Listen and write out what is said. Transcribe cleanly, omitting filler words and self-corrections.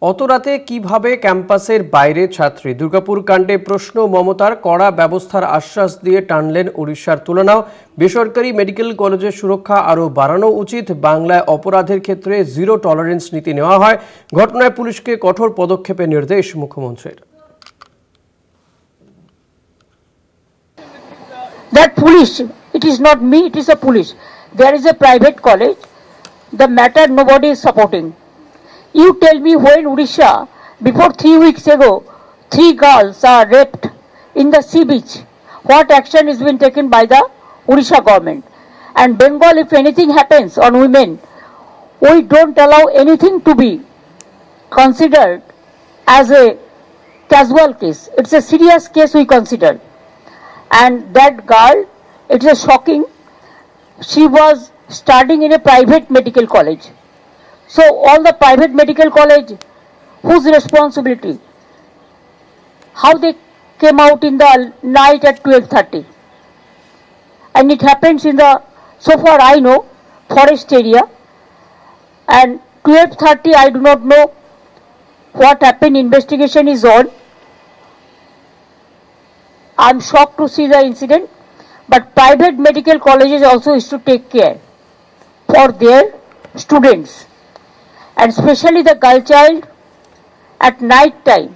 অত রাতে কিভাবে ক্যাম্পাসের বাইরে ছাত্রী? দুর্গাপুর কাণ্ডে প্রশ্ন মমতার। কড়া ব্যবস্থার আশ্বাস দিয়ে টানলেন উড়িষ্যার তুলনাও। বেসরকারি মেডিকেল কলেজের সুরক্ষা আরও বাড়ানো উচিত। বাংলায় অপরাধের ক্ষেত্রে জিরো টলারেন্স নীতি নেওয়া হয়। ঘটনায় পুলিশকে কঠোর পদক্ষেপের নির্দেশ মুখ্যমন্ত্রীর। That police, it is not me, it is a police. There is a private college. The matter nobody is supporting. You tell me when Odisha, before 3 weeks ago, 3 girls are raped in the sea beach. What action is being taken by the Odisha government? And Bengal, if anything happens on women, we don't allow anything to be considered as a casual case. It's a serious case we consider. And that girl, it's a shocking. She was studying in a private medical college. So all the private medical college, whose responsibility? How they came out in the night at 12:30? And it happens in the, so far I know, forest area. And 12:30, I do not know what happened. Investigation is on. I'm shocked to see the incident. But private medical colleges also is to take care for their students. And especially the girl child at night time.